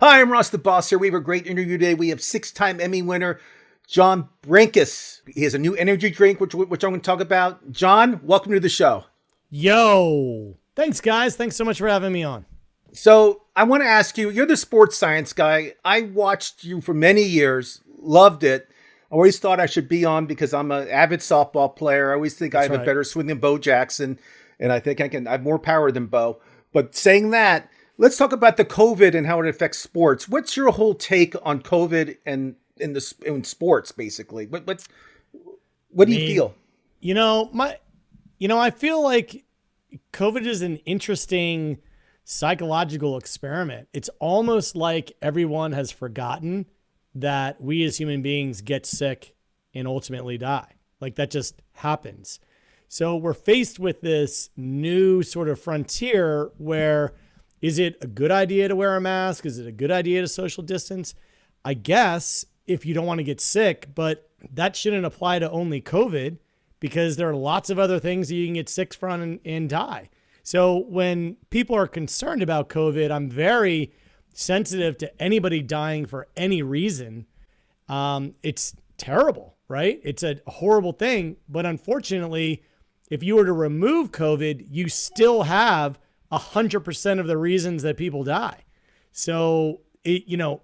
Hi, I'm Ross the Boss here. We have a great interview today. We have six-time Emmy winner John Brenkus. He has a new energy drink, which I'm going to talk about. John, welcome to the show. Yo, thanks guys. Thanks so much for having me on. So I want to ask you, you're the sports science guy. I watched you for many years, loved it. I always thought I should be on because I'm an avid softball player. I always think I have a better swing than Bo Jackson, and I think I have more power than Bo. But saying that, let's talk about the COVID and how it affects sports. What's your whole take on COVID and in sports, basically? What do you feel? I feel like COVID is an interesting psychological experiment. It's almost like everyone has forgotten that we as human beings get sick and ultimately die. Like that just happens. So we're faced with this new sort of frontier where is it a good idea to wear a mask? Is it a good idea to social distance? I guess if you don't want to get sick, but that shouldn't apply to only COVID because there are lots of other things that you can get sick from and die. So when people are concerned about COVID, I'm very sensitive to anybody dying for any reason. It's terrible, right? It's a horrible thing. But unfortunately, if you were to remove COVID, you still have 100% of the reasons that people die. So,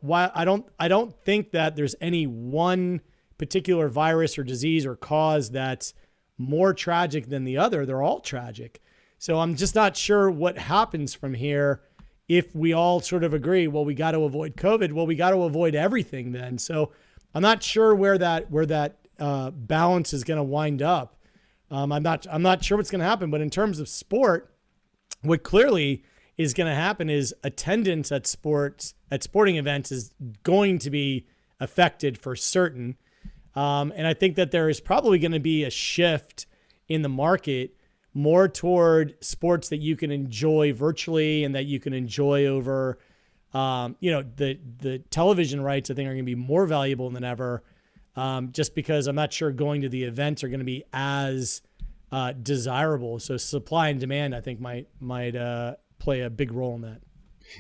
why I don't think that there's any one particular virus or disease or cause that's more tragic than the other. They're all tragic. So I'm just not sure what happens from here if we all sort of agree, well, we got to avoid COVID. Well, we got to avoid everything then. So I'm not sure where that balance is going to wind up. I'm not sure what's going to happen. But in terms of sport, what clearly is going to happen is attendance at sporting events is going to be affected for certain. And I think that there is probably going to be a shift in the market more toward sports that you can enjoy virtually and that you can enjoy over, the television rights, I think are going to be more valuable than ever. Just because I'm not sure going to the events are going to be as desirable. So supply and demand, I think might play a big role in that.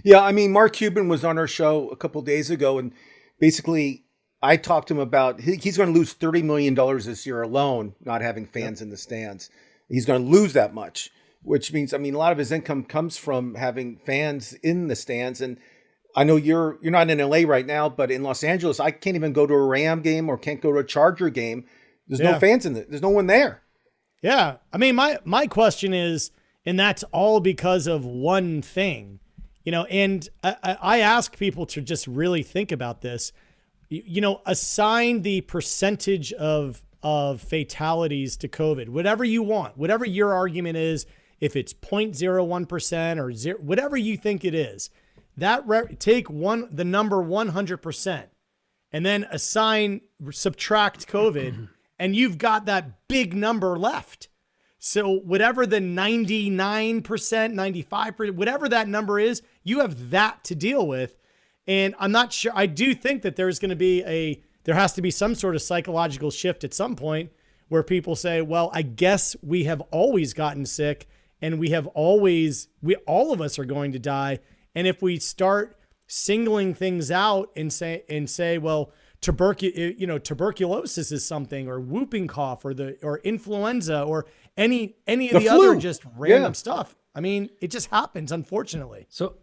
Yeah. I mean, Mark Cuban was on our show a couple of days ago and basically I talked to him about, he's going to lose $30 million this year alone, not having fans in the stands. He's going to lose that much, which means, a lot of his income comes from having fans in the stands. And I know you're not in LA right now, but in Los Angeles, I can't even go to a Ram game or can't go to a Charger game. There's no fans there's no one there. Yeah. My question is, and that's all because of one thing, and I ask people to just really think about this, assign the percentage of fatalities to COVID, whatever you want, whatever your argument is, if it's 0.01% or whatever you think it is, take the number 100% and then subtract COVID and you've got that big number left. So whatever the 99%, 95%, whatever that number is, you have that to deal with. And I'm not sure, I do think that there has to be some sort of psychological shift at some point where people say, well, I guess we have always gotten sick and all of us are going to die. And if we start singling things out and say, well, tuberculosis is something, or whooping cough, or influenza, or any of the flu. other just random stuff. It just happens, unfortunately. So,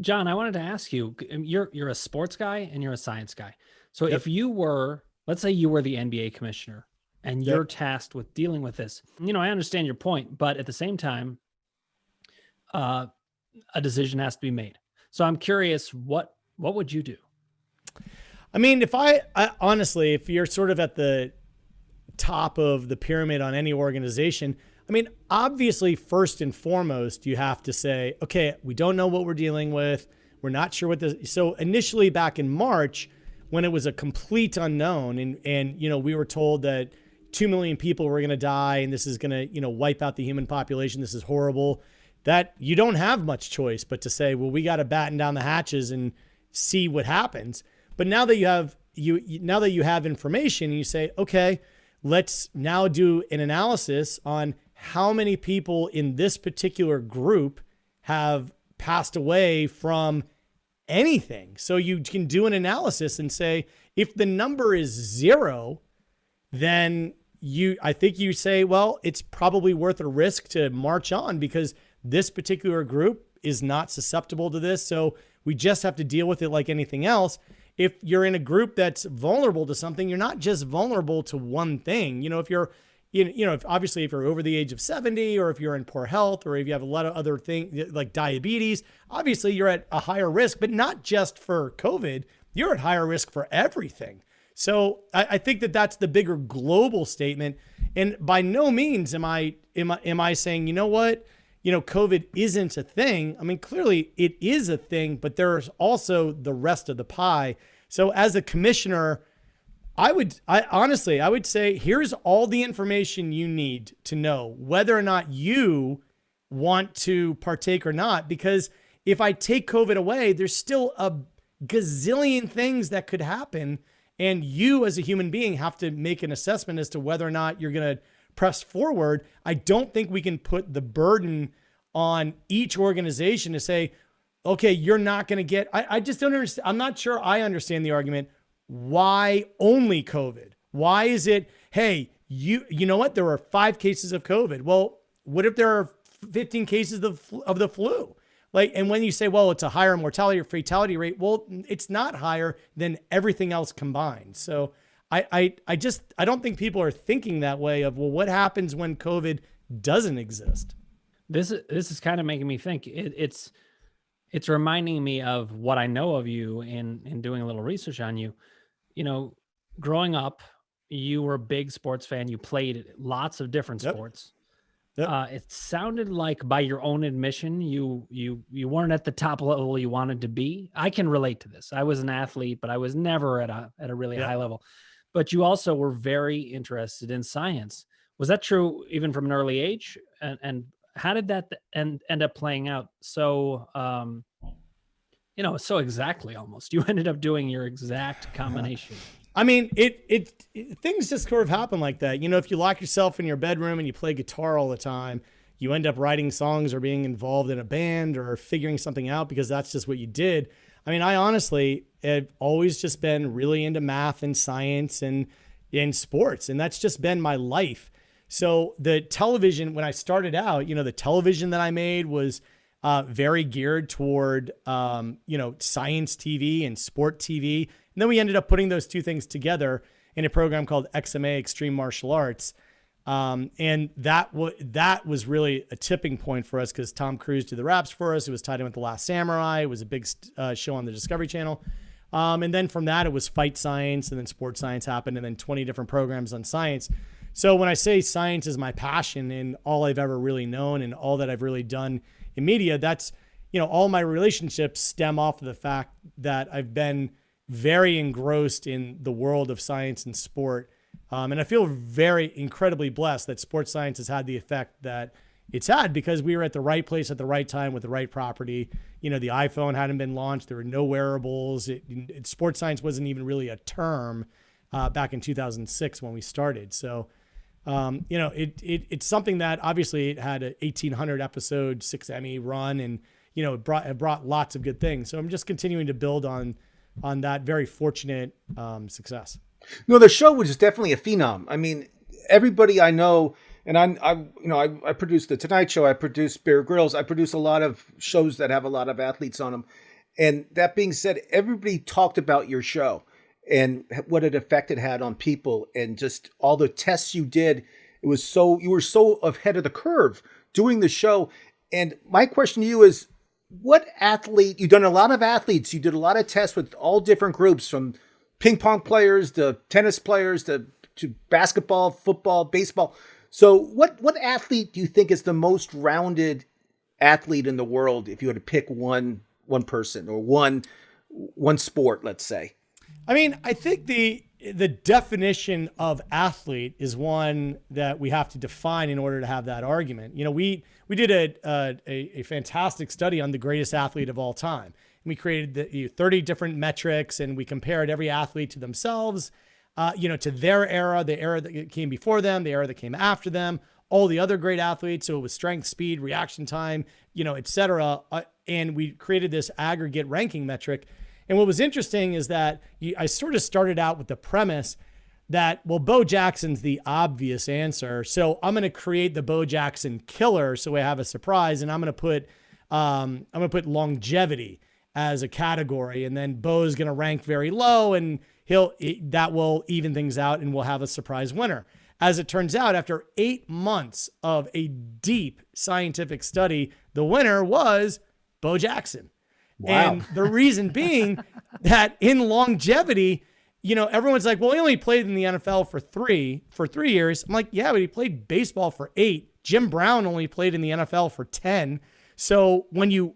John, I wanted to ask you, you're a sports guy and you're a science guy. So if you were, let's say you were the NBA commissioner and you're tasked with dealing with this, I understand your point, but at the same time, a decision has to be made. So I'm curious, what would you do? If I honestly, if you're sort of at the top of the pyramid on any organization, obviously, first and foremost, you have to say, okay, we don't know what we're dealing with. We're not sure what this. So initially back in March, when it was a complete unknown and we were told that 2 million people were going to die and this is going to, wipe out the human population. This is horrible. That you don't have much choice but to say, well, we got to batten down the hatches and see what happens. But now that you have information, you say, okay, let's now do an analysis on how many people in this particular group have passed away from anything. So you can do an analysis and say, if the number is 0, then I think you say, well, it's probably worth a risk to march on because this particular group is not susceptible to this. So we just have to deal with it like anything else. If you're in a group that's vulnerable to something, you're not just vulnerable to one thing. If you're, obviously if you're over the age of 70, or if you're in poor health, or if you have a lot of other things like diabetes, obviously you're at a higher risk, but not just for COVID, you're at higher risk for everything. So I think that that's the bigger global statement. And by no means am I saying, you know what, COVID isn't a thing. I mean, clearly it is a thing, but there's also the rest of the pie. So as a commissioner, I would say, here's all the information you need to know whether or not you want to partake or not. Because if I take COVID away, there's still a gazillion things that could happen. And you as a human being have to make an assessment as to whether or not you're going to press forward. I don't think we can put the burden on each organization to say, okay, you're not going to get, I just don't understand. I'm not sure I understand the argument. Why only COVID? Why is it, hey, you know what? There are 5 cases of COVID. Well, what if there are 15 cases of the flu? And when you say, well, it's a higher mortality or fatality rate, well, it's not higher than everything else combined. So I don't think people are thinking that way of, well, what happens when COVID doesn't exist? This is kind of making me think. It's reminding me of what I know of you in doing a little research on you. Growing up, you were a big sports fan. You played lots of different sports. Yep. It sounded like, by your own admission, you weren't at the top level you wanted to be. I can relate to this. I was an athlete, but I was never at a really high level. But you also were very interested in science. Was that true even from an early age? And how did that end up playing out? So, so exactly almost. You ended up doing your exact combination. I mean, it things just sort of happen like that. If you lock yourself in your bedroom and you play guitar all the time, you end up writing songs or being involved in a band or figuring something out because that's just what you did. I mean, I honestly have always just been really into math and science and in sports, and that's just been my life. So the television, when I started out, the television that I made was very geared toward, science TV and sport TV. And then we ended up putting those two things together in a program called XMA, Extreme Martial Arts. And that was really a tipping point for us because Tom Cruise did the raps for us. It was tied in with The Last Samurai. It was a big show on the Discovery Channel. And then from that, it was Fight Science, and then Sports Science happened, and then 20 different programs on science. So when I say science is my passion and all I've ever really known and all that I've really done in media, that's, all my relationships stem off of the fact that I've been very engrossed in the world of science and sport. And I feel very incredibly blessed that sports science has had the effect that it's had because we were at the right place at the right time with the right property. The iPhone hadn't been launched. There were no wearables. Sports science wasn't even really a term back in 2006 when we started. So, it's something that obviously it had an 1,800 episode, 6 Emmy run, and, it brought lots of good things. So I'm just continuing to build on that very fortunate success. No, the show was definitely a phenom. I mean, everybody I know, and I produced the Tonight Show, I produced Bear Grylls, I produce a lot of shows that have a lot of athletes on them. And that being said, everybody talked about your show and what an effect it had on people, and just all the tests you did. You were so ahead of the curve doing the show. And my question to you is, what athlete, you've done a lot of athletes, you did a lot of tests with all different groups, from ping pong players to tennis players to basketball, football, baseball. So what athlete do you think is the most rounded athlete in the world if you had to pick one person or one sport, let's say? I mean, I think the definition of athlete is one that we have to define in order to have that argument. We did a fantastic study on the greatest athlete of all time. We created 30 different metrics, and we compared every athlete to themselves, to their era, the era that came before them, the era that came after them, all the other great athletes. So it was strength, speed, reaction time, et cetera. And we created this aggregate ranking metric. And what was interesting is that I sort of started out with the premise that, well, Bo Jackson's the obvious answer. So I'm going to create the Bo Jackson killer. So we have a surprise, and I'm going to put longevity as a category. And then Bo's going to rank very low, and that will even things out, and we'll have a surprise winner. As it turns out, after 8 months of a deep scientific study, the winner was Bo Jackson. Wow. And the reason being that in longevity, everyone's like, well, he only played in the NFL for 3 years. I'm like, yeah, but he played baseball for 8. Jim Brown only played in the NFL for 10. So when you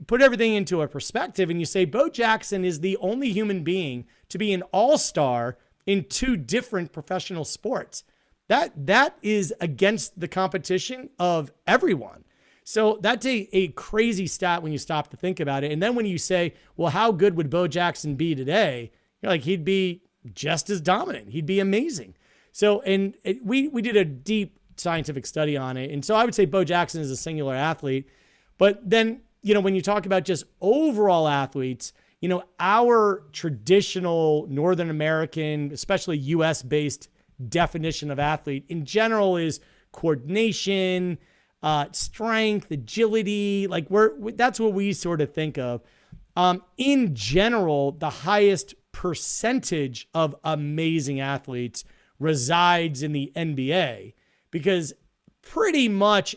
put everything into a perspective and you say Bo Jackson is the only human being to be an all-star in 2 different professional sports, that is against the competition of everyone. So that's a crazy stat when you stop to think about it. And then when you say, well, how good would Bo Jackson be today? You're like, he'd be just as dominant. He'd be amazing. So, we did a deep scientific study on it. And so I would say Bo Jackson is a singular athlete. But then, when you talk about just overall athletes, our traditional Northern American, especially US based definition of athlete in general is coordination, strength, agility. Like that's what we sort of think of. In general, the highest percentage of amazing athletes resides in the NBA, because pretty much,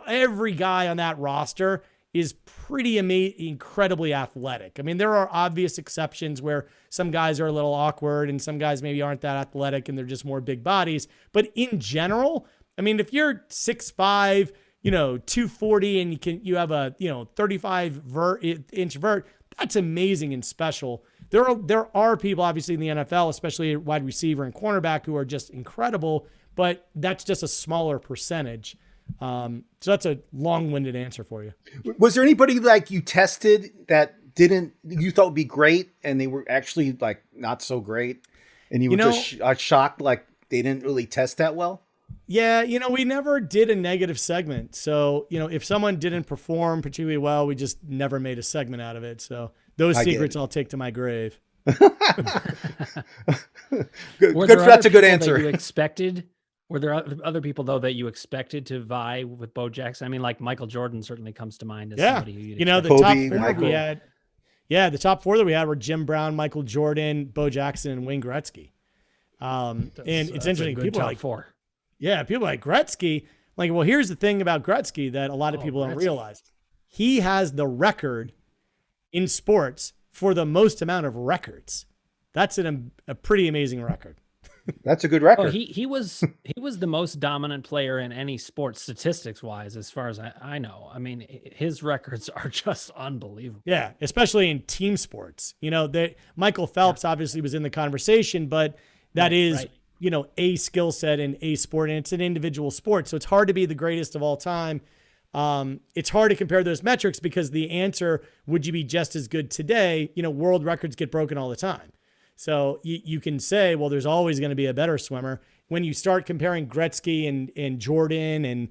every guy on that roster is pretty incredibly athletic. I mean, there are obvious exceptions where some guys are a little awkward and some guys maybe aren't that athletic and they're just more big bodies. But in general, I mean, if you're 6'5", 240 and you have a 35-inch vert, that's amazing and special. There are people obviously in the NFL, especially wide receiver and cornerback, who are just incredible, but that's just a smaller percentage. So that's a long-winded answer for you. Was there anybody like you tested that you thought would be great and they were actually like not so great, and you were just shocked like they didn't really test that well? Yeah, we never did a negative segment. So, if someone didn't perform particularly well, we just never made a segment out of it. So those secrets I'll take to my grave. That's a good answer. You expected? Were there other people, though, that you expected to vie with Bo Jackson? I mean, like Michael Jordan certainly comes to mind as somebody who you'd the Kobe, top 4 Michael. we had. Yeah, the top 4 that we had were Jim Brown, Michael Jordan, Bo Jackson, and Wayne Gretzky. And it's interesting. People are like 4. Yeah, people like Gretzky. Like, well, here's the thing about Gretzky that a lot of people don't realize. He has the record in sports for the most amount of records. That's a pretty amazing record. That's a good record. Oh, he was the most dominant player in any sport statistics wise, as far as I know. I mean, his records are just unbelievable. Yeah, especially in team sports. Michael Phelps obviously was in the conversation, but that is a skill set in a sport, and it's an individual sport. So it's hard to be the greatest of all time. It's hard to compare those metrics because the answer, would you be just as good today? World records get broken all the time. So you can say, well, there's always going to be a better swimmer. When you start comparing Gretzky and Jordan and,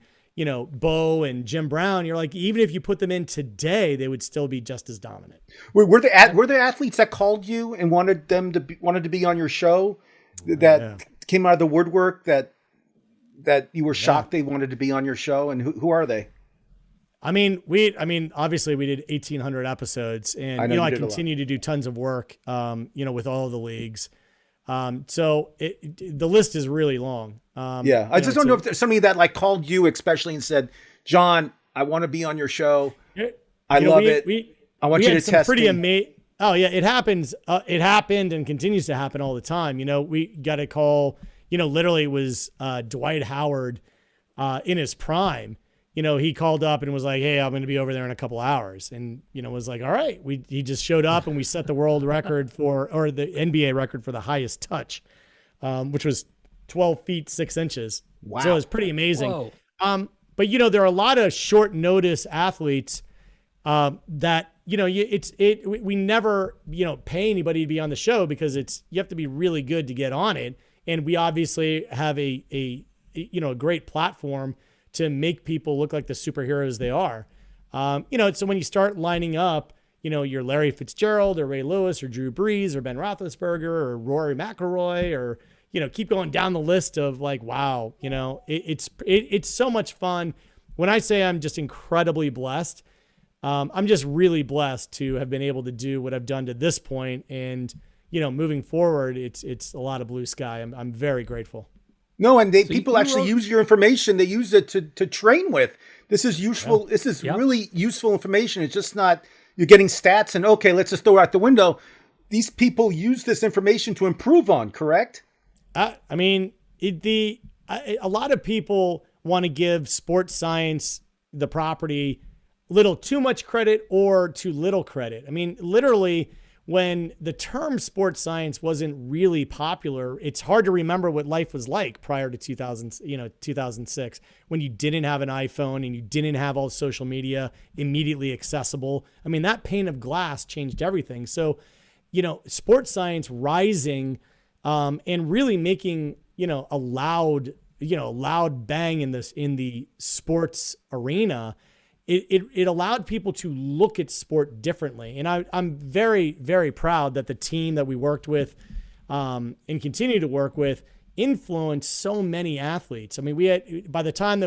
Bo and Jim Brown, you're like, even if you put them in today, they would still be just as dominant. Were there athletes that called you and wanted to be on your show that came out of the woodwork that you were shocked they wanted to be on your show? And who are they? I mean, obviously we did 1,800 episodes, and I continue to do tons of work, with all the leagues. So the list is really long. I just don't know if there's somebody that like called you especially and said, John, I want to be on your show. I love it. I want you to test me. Oh yeah, it happens. It happened and continues to happen all the time. We got a call, literally it was Dwight Howard in his prime. He called up and was like, hey, I'm going to be over there in a couple hours. And, was like, all right. He just showed up and we set the world record or the NBA record for the highest touch, which was 12 feet, 6 inches. Wow. So it was pretty amazing. Whoa. But, there are a lot of short notice athletes that, we never, pay anybody to be on the show because you have to be really good to get on it. And we obviously have a a great platform to make people look like the superheroes they are. So when you start lining up, your Larry Fitzgerald or Ray Lewis or Drew Brees or Ben Roethlisberger or Rory McIlroy or, keep going down the list of like, wow, it's so much fun. When I say I'm just incredibly blessed, I'm just really blessed to have been able to do what I've done to this point. And, moving forward, it's a lot of blue sky. I'm very grateful. No, and people actually use your information. They use it to train with. This is useful. Yeah. This is really useful information. It's just not you're getting stats and okay, let's just throw it out the window. These people use this information to improve on, correct? A lot of people want to give sports science, the property, little too much credit or too little credit. I mean, literally, when the term sports science wasn't really popular, it's hard to remember what life was like prior to 2006, when you didn't have an iPhone and you didn't have all social media immediately accessible. I mean, that pane of glass changed everything. So, sports science rising and really making, a loud bang in the sports arena. It allowed people to look at sport differently. And I'm very, very proud that the team that we worked with and continue to work with influenced so many athletes. I mean, we had, by the time by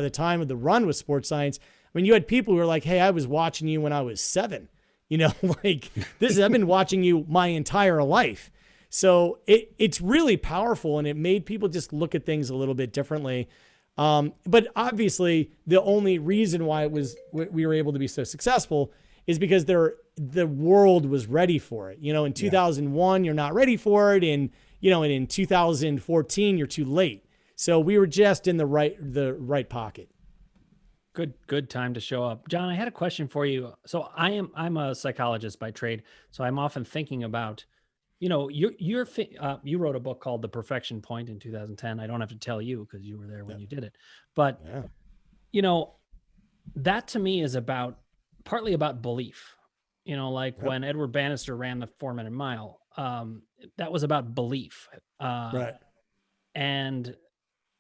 the time of the run with sports science, I mean, you had people who were like, hey, I was watching you when I was 7, like I've been watching you my entire life. So it's really powerful, and it made people just look at things a little bit differently. But obviously the only reason why we were able to be so successful is because the world was ready for it. In 2001, you're not ready for it. And in 2014, you're too late. So we were just in the right pocket. Good time to show up. John, I had a question for you. So I'm a psychologist by trade. So I'm often thinking about, you wrote a book called The Perfection Point in 2010. I don't have to tell you because you were there when you did it. But, that to me is partly about belief. When Edward Bannister ran the 4-minute mile, that was about belief. Right. And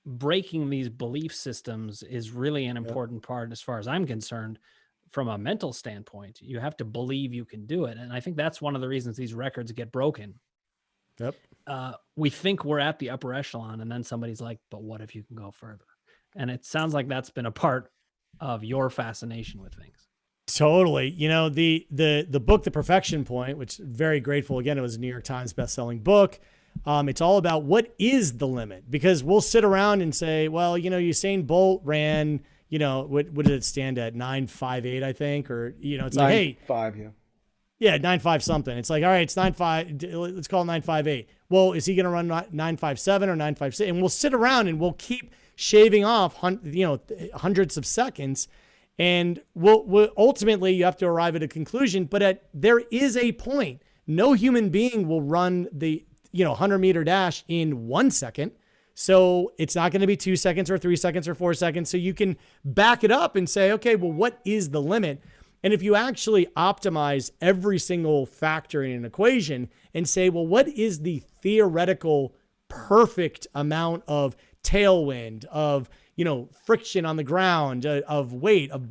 breaking these belief systems is really an important part, as far as I'm concerned. From a mental standpoint, you have to believe you can do it. And I think that's one of the reasons these records get broken. Yep. We think we're at the upper echelon, and then somebody's like, but what if you can go further? And it sounds like that's been a part of your fascination with things. Totally. The book, The Perfection Point, which very grateful. Again, it was a New York Times bestselling book. It's all about what is the limit, because we'll sit around and say, well, Usain Bolt ran, what did it stand at? 9.58, I think, or, it's like, hey, 9.5, yeah, 9.5 something. It's like, all right, it's 9.5. Let's call it 9.58. Well, is he going to run 9.57 or 9.56? And we'll sit around and we'll keep shaving off, hundreds of seconds. And we'll ultimately, you have to arrive at a conclusion, but there is a point. No human being will run the 100-meter dash in 1 second. So it's not going to be 2 seconds or 3 seconds or 4 seconds. So you can back it up and say, okay, well, what is the limit? And if you actually optimize every single factor in an equation and say, well, what is the theoretical perfect amount of tailwind, of, friction on the ground, of weight, of,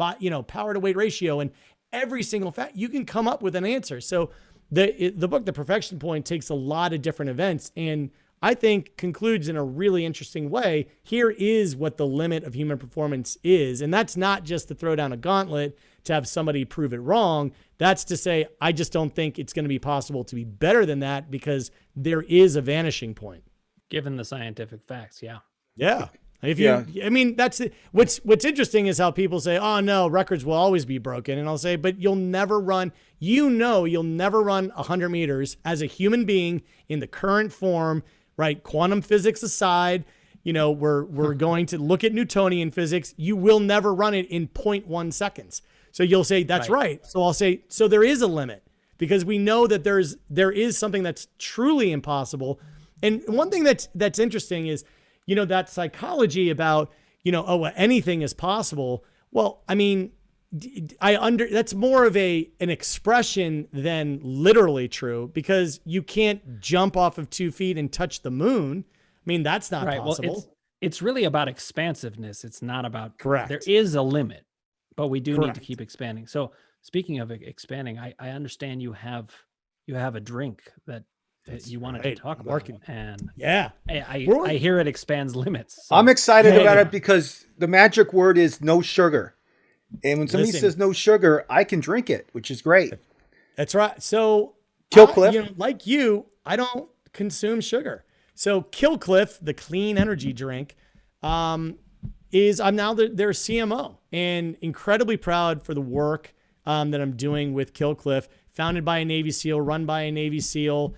power to weight ratio, and every single fact, you can come up with an answer. So the book, The Perfection Point, takes a lot of different events and I think concludes in a really interesting way. Here is what the limit of human performance is. And that's not just to throw down a gauntlet to have somebody prove it wrong. That's to say, I just don't think it's going to be possible to be better than that, because there is a vanishing point. Given the scientific facts. Yeah. Yeah. I mean, that's it. What's interesting is how people say, oh no, records will always be broken. And I'll say, but you'll never run 100 meters as a human being in the current form, right? Quantum physics aside, we're going to look at Newtonian physics. You will never run it in 0.1 seconds. So you'll say, that's right. So I'll say, so there is a limit, because we know that there is something that's truly impossible. And one thing that's interesting is, that psychology about, anything is possible. Well, I mean, that's more of an expression than literally true, because you can't jump off of 2 feet and touch the moon. mean, that's not Right. Well, possible. it's really about expansiveness. It's not about Correct. There is a limit, but we do need to Correct. keep expanding. So speaking of expanding, I understand you have a drink that you wanted to right. talk I'm about, working. and Yeah. I hear it expands limits. So. I'm excited Yeah, about yeah. it because the magic word is no sugar. And when somebody Listen. says no sugar, I can drink it, which is great. That's right. So, Killcliff? like you, I don't consume sugar. So, Killcliff, the clean energy drink, I'm now their CMO, and incredibly proud for the work that I'm doing with Killcliff, founded by a Navy SEAL, run by a Navy SEAL,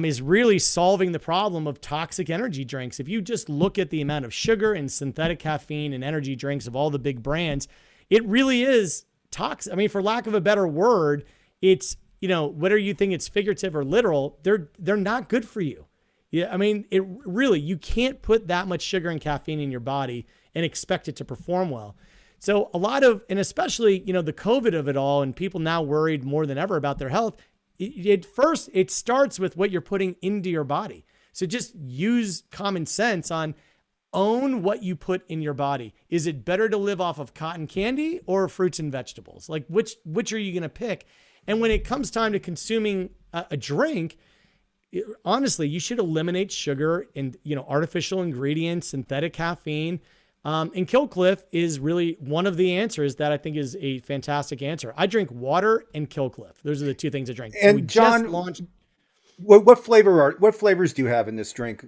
is really solving the problem of toxic energy drinks. If you just look at the amount of sugar and synthetic caffeine and energy drinks of all the big brands, it really is toxic. I mean, for lack of a better word, it's, whether you think it's figurative or literal, they're not good for you. Yeah, I mean, you can't put that much sugar and caffeine in your body and expect it to perform well. So and especially, the COVID of it all, and people now worried more than ever about their health. It starts with what you're putting into your body. So just use common sense own what you put in your body. Is it better to live off of cotton candy or fruits and vegetables? Like which are you going to pick? And when it comes time to consuming a drink, honestly, you should eliminate sugar and, artificial ingredients, synthetic caffeine. And Killcliff is really one of the answers that I think is a fantastic answer. I drink water and Killcliff. Those are the two things I drink. And we John, just launched. what flavors do you have in this drink?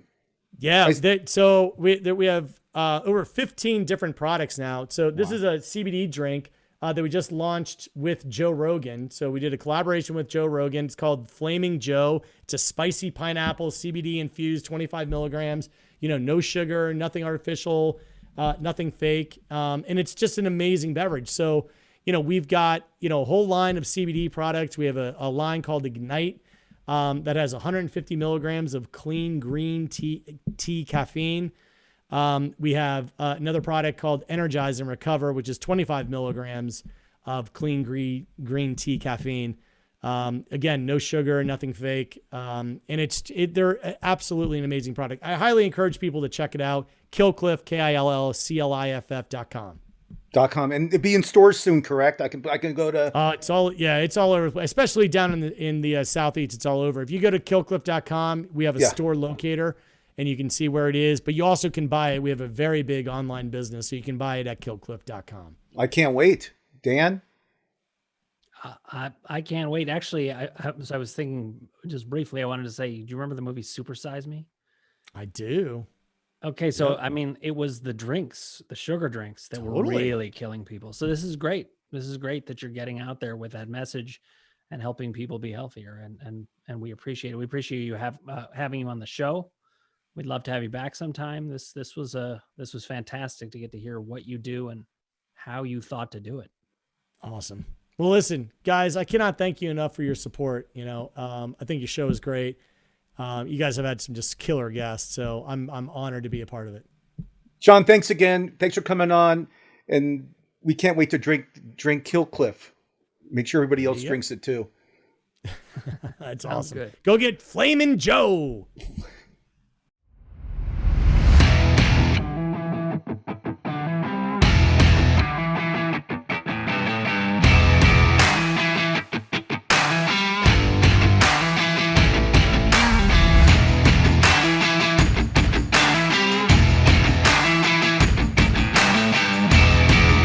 Yeah. So we have over 15 different products now. So this is a CBD drink that we just launched with Joe Rogan. So we did a collaboration with Joe Rogan. It's called Flaming Joe. It's a spicy pineapple, CBD infused, 25 milligrams, no sugar, nothing artificial, nothing fake. And it's just an amazing beverage. So, we've got, a whole line of CBD products. We have a line called Ignite that has 150 milligrams of clean green tea caffeine. We have another product called Energize and Recover, which is 25 milligrams of clean green tea caffeine. Again, no sugar, nothing fake. And they're absolutely an amazing product. I highly encourage people to check it out. Killcliff, KILLCLIFF.com. .com, and it'll be in stores soon, correct? I can go to. It's all over, especially down in the Southeast. It's all over. If you go to killcliff.com, we have a store locator, and you can see where it is. But you also can buy it. We have a very big online business, so you can buy it at killcliff.com. I can't wait, Dan. I can't wait. Actually, I was thinking just briefly. I wanted to say, do you remember the movie Super Size Me? I do. Okay, so I mean, it was the sugar drinks that were really killing people. So this is great. This is great that you're getting out there with that message and helping people be healthier. And we appreciate it. We appreciate you having you on the show. We'd love to have you back sometime. This was fantastic to get to hear what you do and how you thought to do it. Awesome. Well, listen, guys, I cannot thank you enough for your support. I think your show is great. You guys have had some just killer guests, so I'm honored to be a part of it. John, thanks again. Thanks for coming on, and we can't wait to drink Killcliff. Make sure everybody else drinks it too. That's Sounds awesome. good. Go get Flamin' Joe.